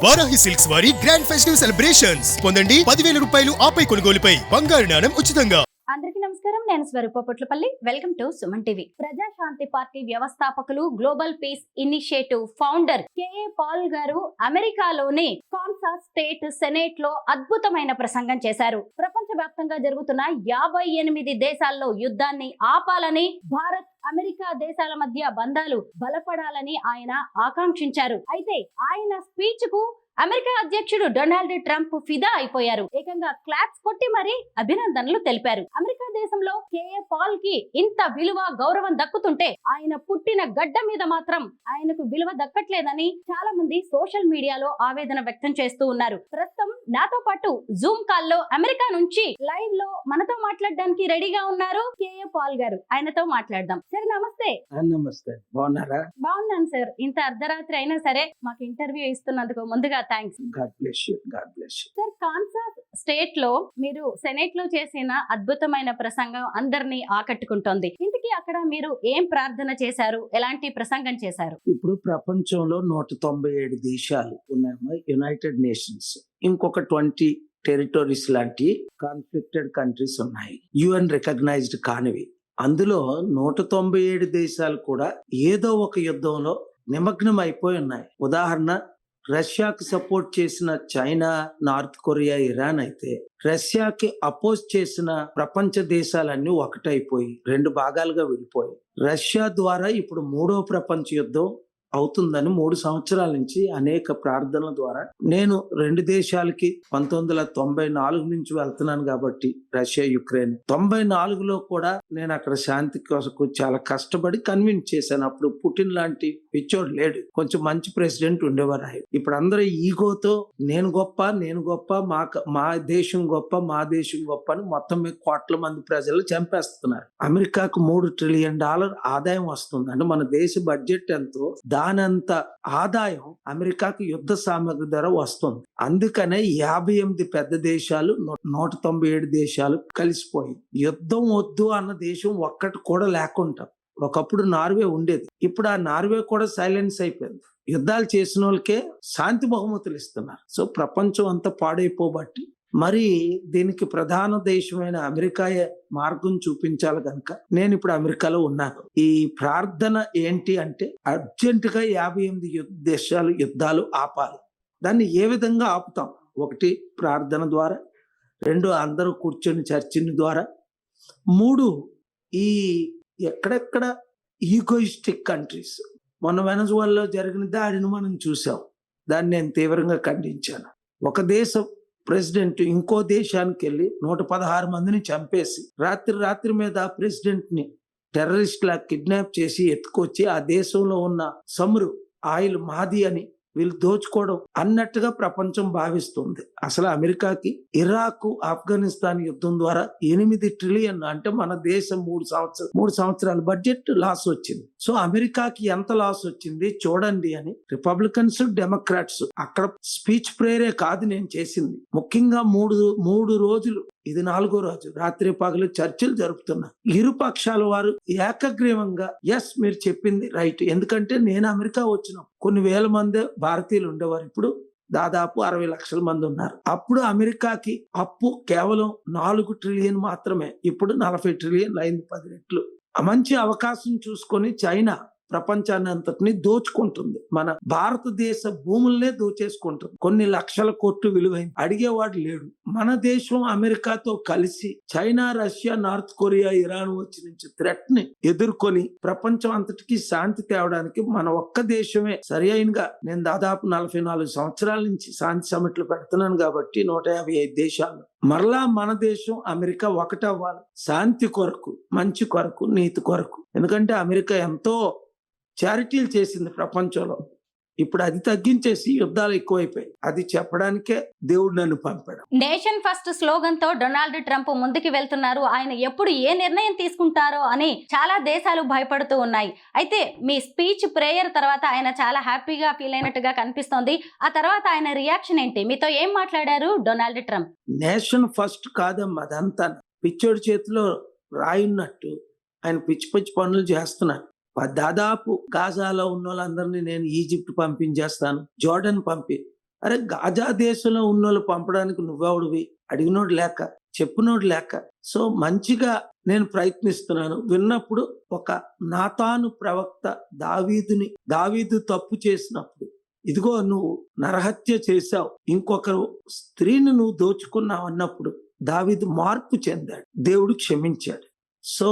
Varahi silks వారి grand festive celebrations పొందండి 10,000 రూపాయలు ఆపై కొనుగోలుపై బంగారు నాణెం ఉచితంగా. అందరికీ నమస్కారం. నేను Swaroopa Potlapalli. Welcome to Suman TV. Prajashanti party వ్యవస్థాపకులు, global peace initiative founder K A Paul గారు అమెరికాలోని కాన్సాస్ స్టేట్ సెనేట్ లో అద్భుతమైన ప్రసంగం చేశారు. ప్రపంచవ్యాప్తంగా జరుగుతున్న 58 దేశాల్లో యుద్ధాన్ని ఆపాలని, భారత్ అమెరికా దేశాల మధ్య బంధాలు బలపడాలని ఆయన ఆకాంక్షించారు. అయితే ఆయన స్పీచ్ కు అమెరికా అధ్యక్షుడు డొనాల్డ్ ట్రంప్ ఫిదా అయిపోయారు. ఏకంగా క్లాప్స్ కొట్టి మరీ అభినందనలు తెలిపారు. అమెరికా దేశంలో కేఏ పాల్ కి ఇంత విలువ, గౌరవం దక్కుతుంటే ఆయన పుట్టిన గడ్డ మీద మాత్రం ఆయనకు విలువ దక్కట్లేదని చాలా మంది సోషల్ మీడియాలో ఆవేదన వ్యక్తం చేస్తూ ఉన్నారు. ప్రస్తుతం నాతో పాటు జూమ్ కాల్ లో అమెరికా నుంచి లైవ్ లో మనతో మాట్లాడడానికి రెడీగా ఉన్నారు కేఏ పాల్ గారు. ఆయనతో మాట్లాడదాం. సార్ నమస్తే. నమస్తే, బాగున్నారా? బాగున్నాను సార్. ఇంత అర్ధరాత్రి అయినా సరే మాకు ఇంటర్వ్యూ ఇస్తున్నందుకు ముందుగా thanks. God bless you, God bless you. Sir, Kansas state లో మీరు సెనేట్ లో చేసిన అద్భుతమైన ప్రసంగం అందరినీ ఆకట్టుకుంటోంది. ఇంతకీ అక్కడ మీరు ఏం ప్రార్థన చేశారు, ఎలాంటి ప్రసంగం చేశారు? ఇప్పుడు ప్రపంచంలో 197 దేశాలు ఉన్నాయమ్మా, యునైటెడ్ నేషన్స్. ఇంకొక 20 టెరిటరీస్ లాంటి కాన్ఫ్లిక్టెడ్ కంట్రీస్ ఉన్నాయి, యుఎన్ రికగ్నైజ్డ్ కానివి. అందులో 197 దేశాలు కూడా ఏదో ఒక యుద్ధంలో నిమగ్నం అయిపోయి ఉన్నాయి. ఉదాహరణ, రష్యాకి సపోర్ట్ చేసిన చైనా, నార్త్ కొరియా, ఇరాన్ అయితే రష్యాకి అపోజ్ చేసిన ప్రపంచ దేశాలన్నీ ఒకటైపోయి 2 భాగాలుగా విడిపోయి, రష్యా ద్వారా ఇప్పుడు 3వ ప్రపంచ యుద్ధం అవుతుందని 3 సంవత్సరాల నుంచి అనేక ప్రార్థనల ద్వారా నేను 2 దేశాలకి 1994 నుంచి వెళ్తున్నాను కాబట్టి, రష్యా యుక్రెయిన్ 94లో కూడా నేను అక్కడ శాంతి కోసం చాలా కష్టపడి కన్విన్స్ చేశాను. అప్పుడు పుటిన్ లాంటి పిచ్చోడు లేడు, కొంచెం మంచి ప్రెసిడెంట్ ఉండేవారు. ఇప్పుడు అందరూ ఈగోతో నేను గొప్ప, నేను గొప్ప, మా దేశం గొప్ప, మా దేశం గొప్ప అని మొత్తం మీద కోట్ల మంది ప్రజలు చంపేస్తున్నారు. అమెరికాకు $3 ట్రిలియన్ ఆదాయం వస్తుంది. అంటే మన దేశ బడ్జెట్ ఎంతో దానంత ఆదాయం అమెరికాకి యుద్ధ సామగ్రి ధర వస్తుంది. అందుకనే 58 పెద్ద దేశాలు, 197 దేశాలు కలిసిపోయి యుద్ధం వద్దు అన్న దేశం ఒక్కటి కూడా లేకుండా. ఒకప్పుడు నార్వే ఉండేది, ఇప్పుడు ఆ నార్వే కూడా సైలెన్స్ అయిపోయింది. యుద్ధాలు చేసిన వాళ్ళకే శాంతి బహుమతులు ఇస్తున్నారు. సో ప్రపంచం అంతా పాడైపోబట్టి మరి దీనికి ప్రధాన దేశమైన అమెరికాయే మార్గం చూపించాలి కనుక నేను ఇప్పుడు అమెరికాలో ఉన్నాను. ఈ ప్రార్థన ఏంటి అంటే, అర్జెంటుగా 58 దేశాలు యుద్ధాలు ఆపాలి. దాన్ని ఏ విధంగా ఆపుతాం? 1 ప్రార్థన ద్వారా, 2 అందరూ కూర్చొని చర్చని ద్వారా, 3 ఈ ఎక్కడెక్కడ ఈగోయిస్టిక్ కంట్రీస్, మొన్న వెనజువేలాలో జరిగిన దాడిని మనం చూసాం. దాన్ని నేను తీవ్రంగా ఖండించాను. ఒక దేశం ప్రెసిడెంట్ ఇంకో దేశానికి వెళ్ళి 116 మందిని చంపేసి రాత్రి మీద ప్రెసిడెంట్ ని టెర్రరిస్ట్ లా కిడ్నాప్ చేసి ఎత్తుకొచ్చి ఆ దేశంలో ఉన్న సమురు ఆయిల్ మాది అని వీళ్ళు దోచుకోవడం అన్నట్టుగా ప్రపంచం భావిస్తుంది. అసలు అమెరికాకి ఇరాక్, ఆఫ్ఘనిస్తాన్ యుద్ధం ద్వారా 8 ట్రిలియన్, అంటే మన దేశం 3 సంవత్సరాల బడ్జెట్ లాస్ వచ్చింది. సో అమెరికాకి ఎంత లాస్ వచ్చింది చూడండి అని రిపబ్లికన్స్, డెమోక్రాట్స్ అక్కడ స్పీచ్ ప్రేయరే కాదు నేను చేసింది. ముఖ్యంగా మూడు రోజులు, ఇది 4వ రోజు, రాత్రి పగలు చర్చలు జరుపుతున్నా. ఇరు పక్షాల వారు ఏకగ్రీవంగా ఎస్ మీరు చెప్పింది రైట్. ఎందుకంటే నేను అమెరికా వచ్చిన కొన్ని వేల మంది భారతీయులు ఉండేవారు, ఇప్పుడు దాదాపు 60 లక్షల మంది ఉన్నారు. అప్పుడు అమెరికాకి అప్పు కేవలం 4 ట్రిలియన్ మాత్రమే, ఇప్పుడు 40 ట్రిలియన్ అయింది, 10 రెట్లు. మంచి అవకాశం చూసుకొని చైనా ప్రపంచాన్ని అంతటిని దోచుకుంటుంది. మన భారతదేశ భూములనే దోచేసుకుంటుంది. కొన్ని లక్షల కోట్లు విలువైంది, అడిగేవాడు లేడు. మన దేశం అమెరికాతో కలిసి China, Russia, north Korea, Iran వచ్చి నుంచి థ్రెట్ ని ఎదుర్కొని ప్రపంచం అంతటికి శాంతి తేవడానికి మన ఒక్క దేశమే సరి అయినగా. నేను దాదాపు 44 సంవత్సరాల నుంచి శాంతి సమిట్లు పెడుతున్నాను కాబట్టి 155 దేశాలు. మరలా మన దేశం అమెరికా ఒకటవ్వాలి, శాంతి కొరకు, మంచి కొరకు, నీతి కొరకు. ఎందుకంటే అమెరికా ఎంతో చారిటీలు చేసింది ప్రపంచంలో. ఇప్పుడు అది తగ్గించేసి యుద్ధాలు ఎక్కువైపోయాయి. అది చెప్పడానికే దేవుడు నన్ను పంపాడు. నేషన్ ఫస్ట్ స్లోగన్ తో డొనాల్డ్ ట్రంప్ ముందుకు వెళ్తున్నారు. ఆయన ఎప్పుడు ఏ నిర్ణయం తీసుకుంటారో అని చాలా దేశాలు భయపడుతూ ఉన్నాయి. అయితే మీ స్పీచ్ ప్రేయర్ తర్వాత ఆయన చాలా హ్యాపీగా ఫీల్ అయినట్టుగా కనిపిస్తోంది. ఆ తర్వాత ఆయన రియాక్షన్ ఏంటి? మీతో ఏం మాట్లాడారు డొనాల్డ్ ట్రంప్? నేషన్ ఫస్ట్ కాదమ్మా, అదంతా పిచ్చోడి చేతిలో రాయున్నట్టు ఆయన పిచ్చి పిచ్చి పనులు చేస్తున్నారు. దాదాపు గాజాలో ఉన్న వాళ్ళందరినీ నేను ఈజిప్ట్ పంపించేస్తాను, జోర్డన్ అరే గాజా దేశంలో ఉన్నోళ్ళు పంపడానికి నువ్వెవడివి? అడిగినోడు లేక, చెప్పినోడు లేక. సో మంచిగా నేను ప్రయత్నిస్తున్నాను. విన్నప్పుడు ఒక నాతాను ప్రవక్త దావీదు తప్పు చేసినప్పుడు, ఇదిగో నువ్వు నరహత్య చేశావు, ఇంకొకరు స్త్రీని నువ్వు దోచుకున్నావు అన్నప్పుడు దావీదు మార్పు చెందాడు, దేవుడు క్షమించాడు. సో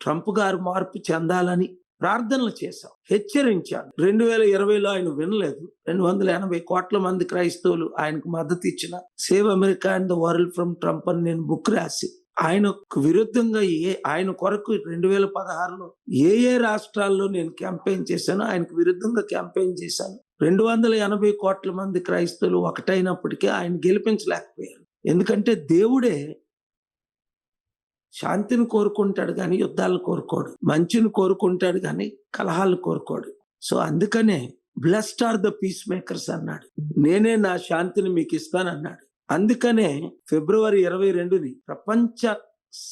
ట్రంప్ గారు మార్పు చెందాలని ప్రార్థనలు చేశాం, హెచ్చరించాను. 2020లో ఆయన వినలేదు. 280 కోట్ల మంది క్రైస్తవులు ఆయనకు మద్దతు ఇచ్చిన save America and the world from Trump అని నేను బుక్ రాసి ఆయనకు విరుద్ధంగా ఆయన కొరకు 2016లో ఏ రాష్ట్రాల్లో నేను క్యాంపెయిన్ చేశానో ఆయనకు విరుద్ధంగా క్యాంపెయిన్ చేశాను. 280 కోట్ల మంది క్రైస్తవులు ఒకటైనప్పటికీ ఆయన గెలిపించలేకపోయారు. ఎందుకంటే దేవుడే శాంతిని కోరుకుంటాడు కానీ యుద్ధాలను కోరుకోడు, మంచిని కోరుకుంటాడు కానీ కలహాలు కోరుకోడు. సో అందుకనే blessed are the peace makers అన్నాడు, నేనే నా శాంతిని మీకు ఇస్తానన్నాడు. అందుకనే ఫిబ్రవరి 22ని ప్రపంచ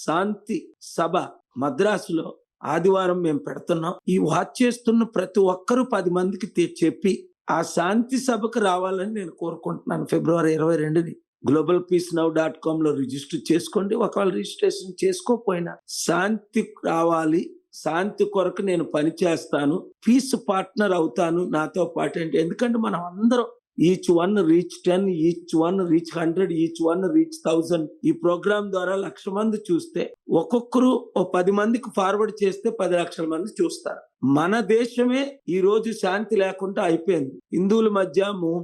శాంతి సభ మద్రాసులో ఆదివారం మేము పెడుతున్నాం. ఈ వాచ్ చేస్తున్న ప్రతి ఒక్కరూ 10 మందికి చెప్పి ఆ శాంతి సభకు రావాలని నేను కోరుకుంటున్నాను. ఫిబ్రవరి 22ని globalpeacenow.com లో రిజిస్టర్ చేసుకోండి. ఒకవేళ రిజిస్ట్రేషన్ చేసుకోకపోయినా శాంతి రావాలి, శాంతి కొరకు నేను పని చేస్తాను, పీస్ పార్ట్నర్ అవుతాను నాతో పాటు. అంటే ఎందుకంటే మనం అందరం each one reach 10, each one reach 100, each one reach 1000. ఈ ప్రోగ్రామ్ ద్వారా 1,00,000 మంది చూస్తే ఒక్కొక్కరు 10 మందికి ఫార్వర్డ్ చేస్తే 10 లక్షల మంది చూస్తారు. మన దేశమే ఈ రోజు శాంతి లేకుండా అయిపోయింది. హిందువుల మధ్య,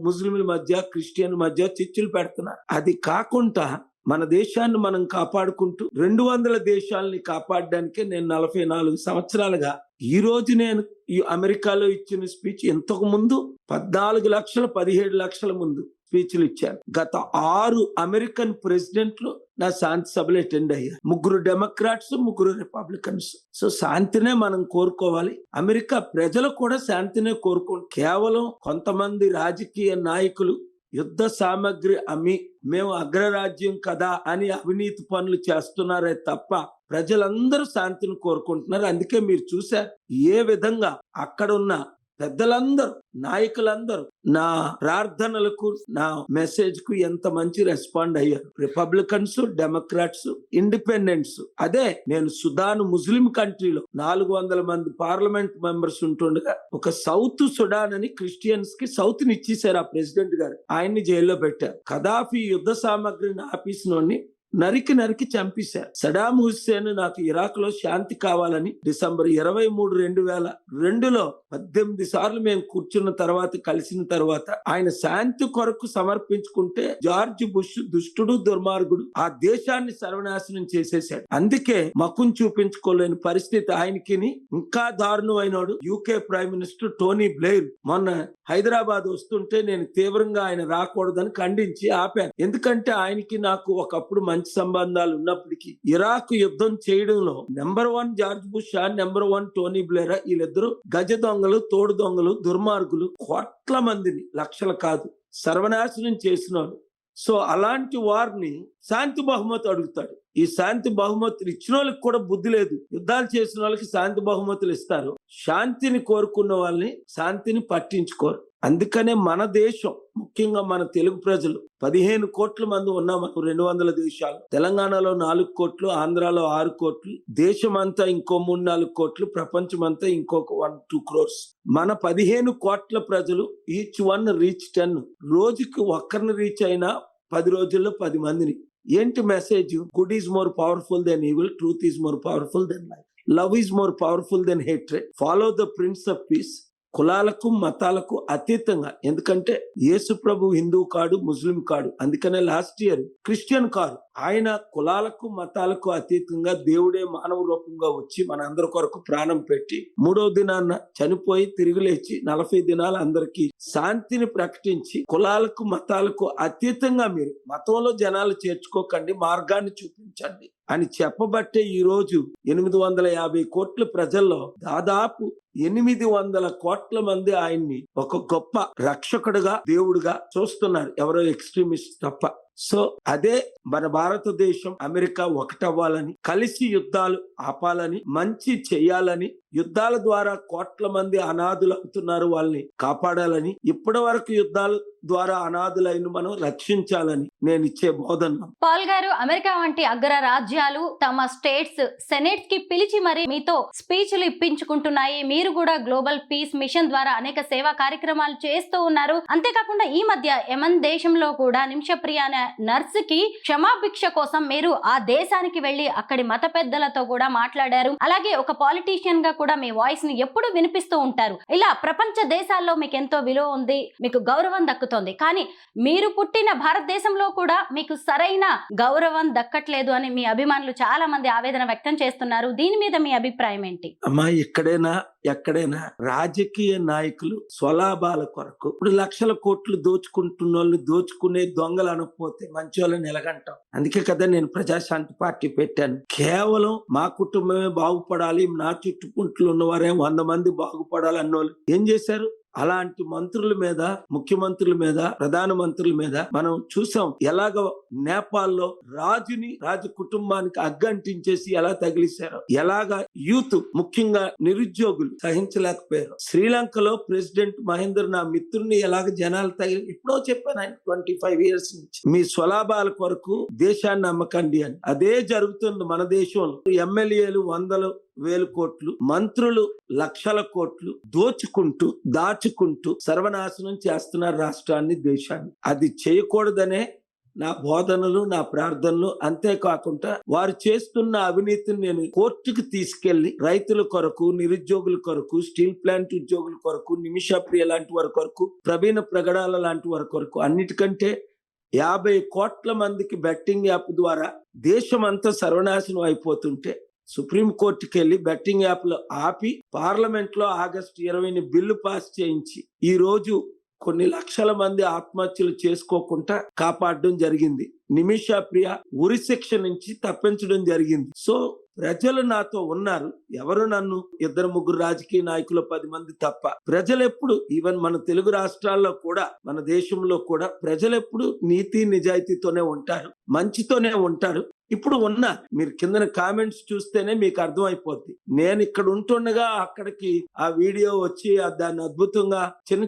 ముస్లింల మధ్య, క్రిస్టియన్ మధ్య చిచ్చులు పెడుతున్నారు. అది కాకుండా మన దేశాన్ని మనం కాపాడుకుంటూ 200 దేశాలని కాపాడడానికే నేను 44 సంవత్సరాలుగా ఈ రోజు నేను ఈ అమెరికాలో ఇచ్చిన స్పీచ్ ఇంతకు ముందు 14 లక్షల 17 లక్షల ముందు స్పీచ్లు ఇచ్చాను. గత 6 అమెరికన్ ప్రెసిడెంట్లు నా శాంతి సభలు అటెండ్ అయ్యారు. 3 డెమోక్రాట్స్, 3 రిపబ్లికన్స్. సో శాంతినే మనం కోరుకోవాలి. అమెరికా ప్రజలు కూడా శాంతినే కోరుకుంటారు. కేవలం కొంతమంది రాజకీయ నాయకులు యుద్ధ సామగ్రి అమ్మి మేము అగ్రరాజ్యం కదా అని అవినీతి పనులు చేస్తున్నారే తప్ప ప్రజలందరూ శాంతిని కోరుకుంటున్నారు. అందుకే మీరు చూశారు ఏ విధంగా అక్కడున్న పెద్దలందరూ, నాయకులందరూ నా ప్రార్థనలకు, నా మెసేజ్ కు ఎంత మంచి రెస్పాండ్ అయ్యారు. Republicans, Democrats, independents. అదే నేను సుడాన్ ముస్లిం కంట్రీలో 400 మంది పార్లమెంట్ మెంబర్స్ ఉంటుండగా ఒక సౌత్ సుడాన్ అని క్రిస్టియన్స్ కి సౌత్ ని ఇచ్చేశారు ఆ ప్రెసిడెంట్ గారు. ఆయన్ని జైల్లో పెట్టారు. ఖదాఫీ యుద్ధ సామగ్రిని ఆపేసినోడిని నరికి చంపేశారు. సడాం హుస్సేన్ నాకు ఇరాక్ లో శాంతి కావాలని డిసెంబర్ 23, 2002లో 18 సార్లు మేము కూర్చున్న తర్వాత, కలిసిన తర్వాత ఆయన శాంతి కొరకు సమర్పించుకుంటే జార్జ్ బుష్ దుష్టుడు, దుర్మార్గుడు ఆ దేశాన్ని సర్వనాశనం చేసేశాడు. అందుకే మక్కును చూపించుకోలేని పరిస్థితి ఆయనకి. ఇంకా దారుణమైనోడు UK prime minister Tony Blair. మొన్న హైదరాబాద్ వస్తుంటే నేను తీవ్రంగా ఆయన రాకూడదని ఖండించి ఆపాను. ఎందుకంటే ఆయనకి నాకు ఒకప్పుడు మంచి సంబంధాలు ఉన్నప్పటికీ ఇరాక్ యుద్ధం చేయడంలో number 1 George bush, number 1 Tony Blair, వీళ్ళిద్దరూ గజ దొంగలు, తోడు దొంగలు, దుర్మార్గులు. కోట్ల మందిని, లక్షలు కాదు, సర్వనాశనం చేసినాడు. సో అలాంటి వారిని శాంతి బహుమతి అడుగుతాడు. ఈ శాంతి బహుమతులు ఇచ్చిన వాళ్ళకి కూడా బుద్ధి లేదు. యుద్ధాలు చేసిన వాళ్ళకి శాంతి బహుమతులు ఇస్తారు, శాంతిని కోరుకున్న వాళ్ళని శాంతిని పట్టించుకోరు. అందుకనే మన దేశం, ముఖ్యంగా మన తెలుగు ప్రజలు 15 కోట్ల మంది ఉన్నాం. 200 దేశాలు. తెలంగాణలో 4 కోట్లు, ఆంధ్రాలో 6 కోట్లు, దేశమంతా ఇంకో 3-4 కోట్లు, ప్రపంచమంతా ఇంకొక 1-2 crores. మన 15 కోట్ల ప్రజలు ఈచ్ వన్ రీచ్ 10. రోజుకి ఒక్కరిని రీచ్ అయినా 10 రోజుల్లో 10 మందిని. ఏంటి message? Good is more powerful than evil, truth is more powerful than life, love is more powerful than hatred, follow the prince of peace. కులాలకు, మతాలకు అతీతంగా. ఎందుకంటే యేసు ప్రభు హిందూ కాడు, ముస్లిం కాడు. అందుకనే లాస్ట్ ఇయర్ క్రిస్టియన్ కాదు. ఆయన కులాలకు, మతాలకు అతీతంగా దేవుడే మానవ రూపంగా వచ్చి మన అందరి కొరకు ప్రాణం పెట్టి 3వ దినాన్న చనిపోయి తిరిగి లేచి 40 దినాలు అందరికీ శాంతిని ప్రకటించి, కులాలకు, మతాలకు అతీతంగా మీరు మతంలో జనాలు చేర్చుకోకండి, మార్గాన్ని చూపించండి అని చెప్పబట్టే ఈ రోజు 850 కోట్ల ప్రజల్లో దాదాపు 800 కోట్ల మంది ఆయన్ని ఒక గొప్ప రక్షకుడుగా, దేవుడుగా చూస్తున్నారు, ఎవరో ఎక్స్ట్రీమిస్ట్ తప్ప. సో అదే మన భారతదేశం, అమెరికా ఒకటవ్వాలని, కలిసి యుద్ధాలు ఆపాలని, మంచి చెయ్యాలని, యుద్ధాల ద్వారా కోట్ల మంది అనాథులు అవుతున్నారు, వాళ్ళని కాపాడాలని, ఇప్పటి వరకు యుద్ధాల ద్వారా అనాథులైన మనం రక్షించాలని నేను ఇచ్చే బోధన. పాల్ గారు, అమెరికా వంటి అగ్ర రాజ్యాలు తమ స్టేట్స్ సెనేట్స్ కి పిలిచి మరి మీతో స్పీచ్లు ఇప్పించుకుంటున్నాయి. మీరు కూడా గ్లోబల్ పీస్ మిషన్ ద్వారా అనేక సేవా కార్యక్రమాలు చేస్తూ ఉన్నారు. అంతేకాకుండా ఈ మధ్య యమన్ దేశంలో కూడా నిమిషప్రియ అనే నర్స్ కి క్షమాభిక్ష కోసం మీరు ఆ దేశానికి వెళ్లి అక్కడి మత పెద్దలతో కూడా మాట్లాడారు. అలాగే ఒక పాలిటీషియన్ గా కూడా మీ వాయిస్ ని ఎప్పుడు వినిపిస్తూ ఉంటారు. ఇలా ప్రపంచ దేశాల్లో మీకు ఎంతో విలువ ఉంది, మీకు గౌరవం దక్కుతుంది. కానీ మీరు పుట్టిన భారతదేశంలో కూడా మీకు సరైన గౌరవం దక్కట్లేదు అని మీ అభిమానులు చాలా మంది ఆవేదన వ్యక్తం చేస్తున్నారు. దీని మీద మీ అభిప్రాయం ఏంటి? అమ్మా, ఎక్కడైనా రాజకీయ నాయకులు స్వలాభాల కొరకు ఇప్పుడు లక్షల కోట్లు దోచుకుంటున్న వాళ్ళు దోచుకునే దొంగలు అనకపోతే మంచి వాళ్ళని ఎలాగంటాం? అందుకే కదా నేను ప్రజాశాంతి పార్టీ పెట్టాను. కేవలం మా కుటుంబమే బాగుపడాలి, నా చుట్టుపుట్లు ఉన్నవారే 100 మంది బాగుపడాలి అన్నోళ్ళు ఏం చేశారు? అలాంటి మంత్రుల మీద, ముఖ్యమంత్రుల మీద, ప్రధానమంత్రుల మీద మనం చూసాం. ఎలాగ నేపాల్లో రాజు కుటుంబానికి అగ్గంటించేసి ఎలా తగిలిశారో, ఎలాగ యూత్ ముఖ్యంగా నిరుద్యోగులు సహించలేకపోయారు. శ్రీలంకలో ప్రెసిడెంట్ మహేందర్ నా మిత్రుడిని ఎలాగ జనాలు తగిలి, ఎప్పుడో చెప్పాను ఆయన 25 years నుంచి, మీ స్వలాభాల కొరకు దేశాన్ని అమ్మకండి అని. అదే జరుగుతుంది మన దేశంలో. ఎమ్మెల్యేలు 100,000 కోట్లు, మంత్రులు లక్షల కోట్లు దాచుకుంటూ సర్వనాశనం చేస్తున్నారు రాష్ట్రాన్ని, దేశాన్ని. అది చేయకూడదనే నా బోధనలు, నా ప్రార్థనలు. అంతేకాకుండా వారు చేస్తున్న అవినీతిని నేను కోర్టుకు తీసుకెళ్లి రైతుల కొరకు, నిరుద్యోగుల కొరకు, స్టీల్ ప్లాంట్ ఉద్యోగుల కొరకు, నిమిషప్రియ లాంటి వారి కొరకు, ప్రవీణ ప్రగడాల లాంటి వారి కొరకు, అన్నిటికంటే 50 కోట్ల మందికి బెట్టింగ్ యాప్ ద్వారా దేశం అంతా సర్వనాశనం అయిపోతుంటే సుప్రీం కోర్టుకి వెళ్లి బెట్టింగ్ యాప్లు ఆపి పార్లమెంట్ లో ఆగస్టు 20 బిల్లు పాస్ చేయించి ఈ రోజు కొన్ని లక్షల మంది ఆత్మహత్యలు చేసుకోకుండా కాపాడడం జరిగింది. నిమిషప్రియ ఉరి శిక్ష నుంచి తప్పించడం జరిగింది. సో ప్రజలు నాతో ఉన్నారు. ఎవరు నన్ను 2-3 రాజకీయ నాయకులు 10 మంది తప్ప. ప్రజలెప్పుడు, ఈవెన్ మన తెలుగు రాష్ట్రాల్లో కూడా, మన దేశంలో కూడా ప్రజలెప్పుడు నీతి నిజాయితీతోనే ఉంటారు, మంచితోనే ఉంటారు. ఇప్పుడు మీరు కింద కామెంట్స్ చూస్తేనే మీకు అర్థమైపోద్ది. నేను ఇక్కడ ఉంటుండగా అక్కడికి ఆ వీడియో వచ్చి దాన్ని అద్భుతంగా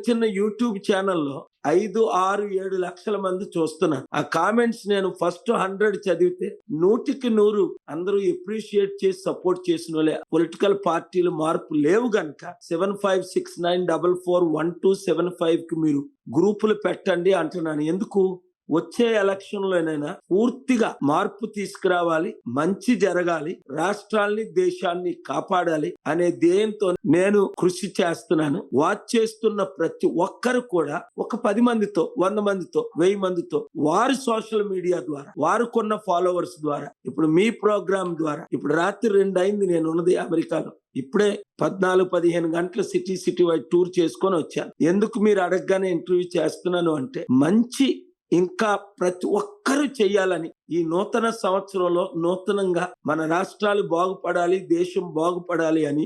చిన్న యూట్యూబ్ ఛానల్లో 5, 6, 7 లక్షల మంది చూస్తున్నారు. ఆ కామెంట్స్ నేను ఫస్ట్ 100 చదివితే 100కి 100 అందరూ ఎప్రిషియేట్ చేసి సపోర్ట్ చేసిన వాళ్ళే. పొలిటికల్ పార్టీలు మార్పు లేవు గనక 7569441275 కి మీరు గ్రూపులు పెట్టండి అంటున్నాను. ఎందుకు? వచ్చే ఎలక్షన్ లోనైనా పూర్తిగా మార్పు తీసుకురావాలి, మంచి జరగాలి, రాష్ట్రాల్ని, దేశాన్ని కాపాడాలి అనే ధ్యేయంతో నేను కృషి చేస్తున్నాను. వాచ్ చేస్తున్న ప్రతి ఒక్కరు కూడా ఒక 10 మందితో, 100 మందితో, 1000 మందితో, వారు సోషల్ మీడియా ద్వారా, వారుకున్న ఫాలోవర్స్ ద్వారా, ఇప్పుడు మీ ప్రోగ్రామ్ ద్వారా, ఇప్పుడు రాత్రి 2 అయింది నేను ఉన్నది అమెరికాలో. ఇప్పుడే 14-15 గంటల సిటీ వైడ్ టూర్ చేసుకొని వచ్చాను. ఎందుకు మీరు అడగగానే ఇంటర్వ్యూ చేస్తున్నాను అంటే, మంచి ఇంకా ప్రతి ఒక్కరూ చెయ్యాలని, ఈ నూతన సంవత్సరంలో నూతనంగా మన రాష్ట్రాలు బాగుపడాలి, దేశం బాగుపడాలి అని.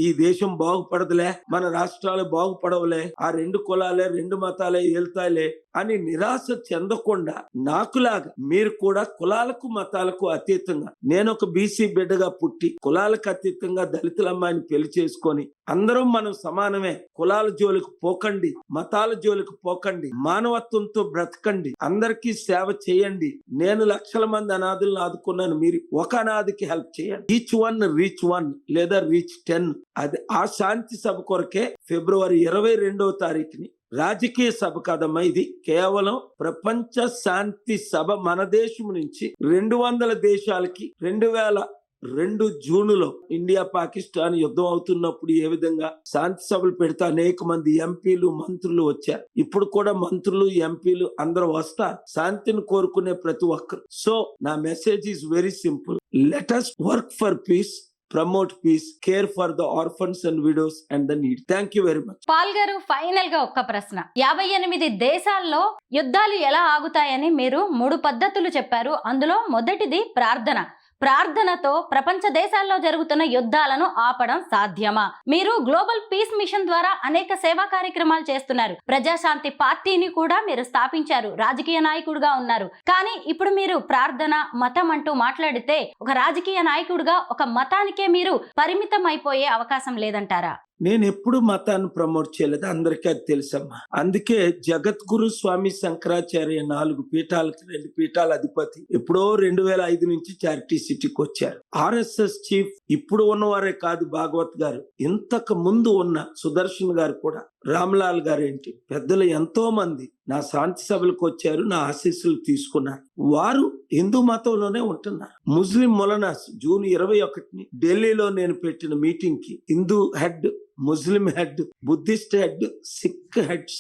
ఈ దేశం బాగుపడదులే, మన రాష్ట్రాలు బాగుపడవులే, ఆ 2 కులాలే 2 మతాలే వెళ్తాయిలే అని నిరాశ చెందకుండా, నాకులాగా మీరు కూడా కులాలకు మతాలకు అతీతంగా, నేను ఒక బీసీ బిడ్డగా పుట్టి కులాలకు అతీతంగా దళితుల అమ్మాయిని పెళ్లి చేసుకొని అందరం మనం సమానమే, కులాల జోలికి పోకండి, మతాల జోలికి పోకండి, మానవత్వంతో బ్రతకండి, అందరికీ సేవ చేయండి. నేను లక్షల మంది అనాథులను ఆదుకున్నాను, మీరు ఒక అనాథకి హెల్ప్ చేయండి. ఈచ్ వన్ రీచ్ 1 లేదా రీచ్ 10. అది ఆ శాంతి సభ కొరకే ఫిబ్రవరి 22వ తారీఖుని, రాజకీయ సభ కాదమ్మా ఇది, కేవలం ప్రపంచ శాంతి సభ. మన దేశం నుంచి 200 దేశాలకి 2002 జూన్లో ఇండియా పాకిస్తాన్ యుద్ధం అవుతున్నప్పుడు ఏ విధంగా శాంతి సభలు పెడితే అనేక మంది ఎంపీలు, మంత్రులు వచ్చారు. ఇప్పుడు కూడా మంత్రులు, ఎంపీలు అందరూ వస్తారు, శాంతిని కోరుకునే ప్రతి ఒక్కరు. సో నా message is very simple. Let us work for peace, promote peace, care for the orphans and widows and the need. Thank you very much. Paul గారు, ఫైనల్ గా ఒక్క ప్రశ్న. 58 దేశాల్లో యుద్ధాలు ఎలా ఆగుతాయని మీరు 3 పద్ధతులు చెప్పారు. అందులో మొదటిది ప్రార్థన. ప్రార్థనతో ప్రపంచ దేశాల్లో జరుగుతున్న యుద్ధాలను ఆపడం సాధ్యమా? మీరు గ్లోబల్ పీస్ మిషన్ ద్వారా అనేక సేవా కార్యక్రమాలు చేస్తున్నారు. ప్రజాశాంతి పార్టీని కూడా మీరు స్థాపించారు. రాజకీయ నాయకుడిగా ఉన్నారు. కానీ ఇప్పుడు మీరు ప్రార్థన, మతం అంటూ మాట్లాడితే ఒక రాజకీయ నాయకుడిగా ఒక మతానికే మీరు పరిమితం అయిపోయే అవకాశం లేదంటారా? నేను ఎప్పుడు మతాన్ని ప్రమోట్ చేయలేదు, అందరికీ అది తెలుసమ్మా. అందుకే జగద్గురు స్వామి శంకరాచార్య 4 పీఠాలకి 2 పీఠాల అధిపతి ఎప్పుడో 2005 నుంచి చారిటీ సిటీకి వచ్చారు. RSS చీఫ్ ఇప్పుడు ఉన్నవారే కాదు, భాగవత్ గారు, ఇంతకు ముందు ఉన్న సుదర్శన్ గారు కూడా, రామ్లాల్ గారు ఏంటి, పెద్దలు ఎంతో మంది నా శాంతి సభలకు వచ్చారు, నా ఆశీస్సులు తీసుకున్నారు. వారు హిందూ మతంలోనే ఉంటున్నారు. ముస్లిం మొలనాస్ జూన్ 21 ఢిల్లీలో నేను పెట్టిన మీటింగ్ కి Hindu head, Muslim head, Buddhist head, Sikh heads,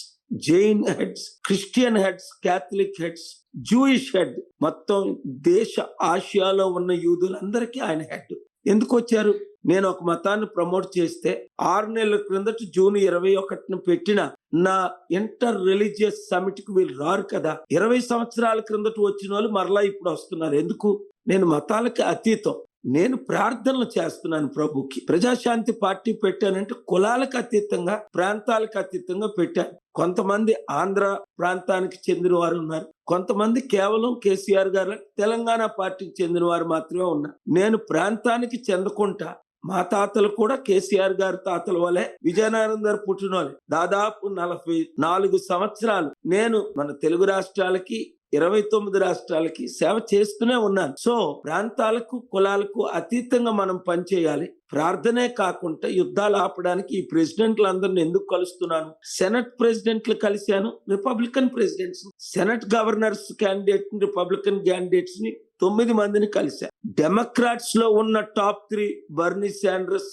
Jain heads, Christian heads, Catholic heads, Jewish head, మొత్తం దేశ ఆసియాలో ఉన్న యూదులందరికీ ఆయన హెడ్. ఎందుకు వచ్చారు? నేను ఒక మతాన్ని ప్రమోట్ చేస్తే 6 నెలల క్రిందట జూన్ 21 పెట్టిన నా ఇంటర్ రిలీజియస్ సమిట్ కి వీళ్ళు రారు కదా. 20 సంవత్సరాల క్రిందట వచ్చిన వాళ్ళు మరలా ఇప్పుడు వస్తున్నారు. ఎందుకు? నేను మతాలకి అతీతం, నేను ప్రార్థనలు చేస్తున్నాను ప్రభుకి. ప్రజాశాంతి పార్టీ పెట్టానంటే కులాలకు అతీతంగా, ప్రాంతాలకు అతీతంగా పెట్టాను. కొంతమంది ఆంధ్ర ప్రాంతానికి చెందిన వారు ఉన్నారు, కొంతమంది కేవలం కేసీఆర్ గారు తెలంగాణ పార్టీకి చెందిన వారు మాత్రమే ఉన్నారు. నేను ప్రాంతానికి చెందకుండా, మా తాతలు కూడా కేసీఆర్ గారి తాతల వలె విజయనగరం గారు పుట్టినోళ్ళే. దాదాపు 44 సంవత్సరాలు నేను మన తెలుగు రాష్ట్రాలకి 29 రాష్ట్రాలకి సేవ చేస్తూనే ఉన్నాను. సో ప్రాంతాలకు, కులాలకు అతీతంగా మనం పనిచేయాలి. ప్రార్థనే కాకుండా యుద్ధాలు ఆపడానికి ఈ ప్రెసిడెంట్లందరిని ఎందుకు కలుస్తున్నాను? సెనెట్ ప్రెసిడెంట్లు కలిశాను, republican presidents, senate governors candidate, republican candidates ని 9 మందిని కలిశాను. డెమోక్రాట్స్ లో ఉన్న top 3 Bernie Sanders,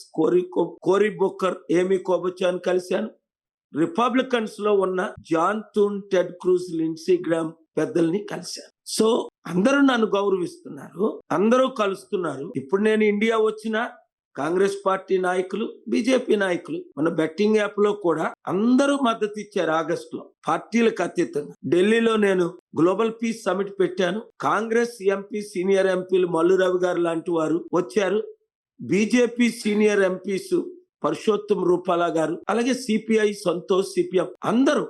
Cory Booker, Amy Klobuchar కలిశాను. రిపబ్లికన్స్ లో ఉన్న John Thune, Ted Cruz, Lindsey Graham పెద్దల్ని కలిశారు. సో అందరూ నన్ను గౌరవిస్తున్నారు, అందరూ కలుస్తున్నారు. ఇప్పుడు నేను ఇండియా వచ్చిన కాంగ్రెస్ పార్టీ నాయకులు, బీజేపీ నాయకులు, మన బెట్టింగ్ యాప్ లో కూడా అందరూ మద్దతు ఇచ్చారు. ఆగస్టులో పార్టీలకు అతీతంగా ఢిల్లీలో నేను గ్లోబల్ పీస్ సమిట్ పెట్టాను. కాంగ్రెస్ ఎంపీ, సీనియర్ ఎంపీలు మల్లు రవి గారు లాంటి వారు వచ్చారు. BJP senior MPs Parshottam Rupala గారు, అలాగే సిపిఐ సంతోష్, సిపిఎం అందరూ,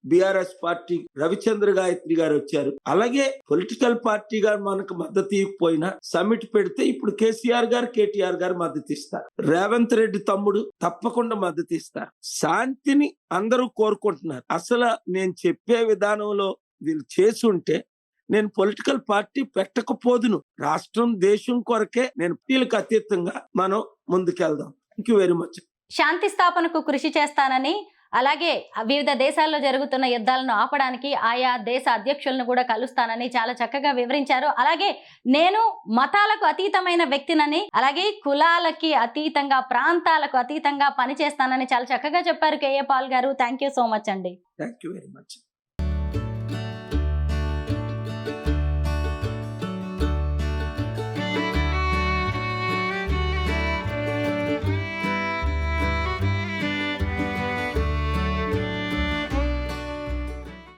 బీఆర్ఎస్ పార్టీ రవిచంద్ర గాయత్రి గారు వచ్చారు. అలాగే పొలిటికల్ పార్టీగా మనకు మద్దతు ఇవ్వకపోయినా సమిట్ పెడితే ఇప్పుడు కేసీఆర్ గారు, కేటీఆర్ గారు మద్దతు ఇస్తారు. రేవంత్ రెడ్డి తమ్ముడు తప్పకుండా మద్దతు ఇస్తారు. శాంతిని అందరూ కోరుకుంటున్నారు. అసలు నేను చెప్పే విధానంలో వీళ్ళు చేసుంటే నేను పొలిటికల్ పార్టీ పెట్టకపోదును. రాష్ట్రం, దేశం కొరకే నేను పార్టీలకు అతీతంగా మనం ముందుకెళ్దాం. Thank you very much. శాంతి స్థాపనకు కృషి చేస్తానని, అలాగే వివిధ దేశాల్లో జరుగుతున్న యుద్ధాలను ఆపడానికి ఆయా దేశ అధ్యక్షులను కూడా కలుస్తానని చాలా చక్కగా వివరించారు. అలాగే నేను మతాలకు అతీతమైన వ్యక్తినని, అలాగే కులాలకి అతీతంగా, ప్రాంతాలకు అతీతంగా పనిచేస్తానని చాలా చక్కగా చెప్పారు కేఏ పాల్ గారు. థ్యాంక్ యూ సో మచ్ అండి. Thank you very much.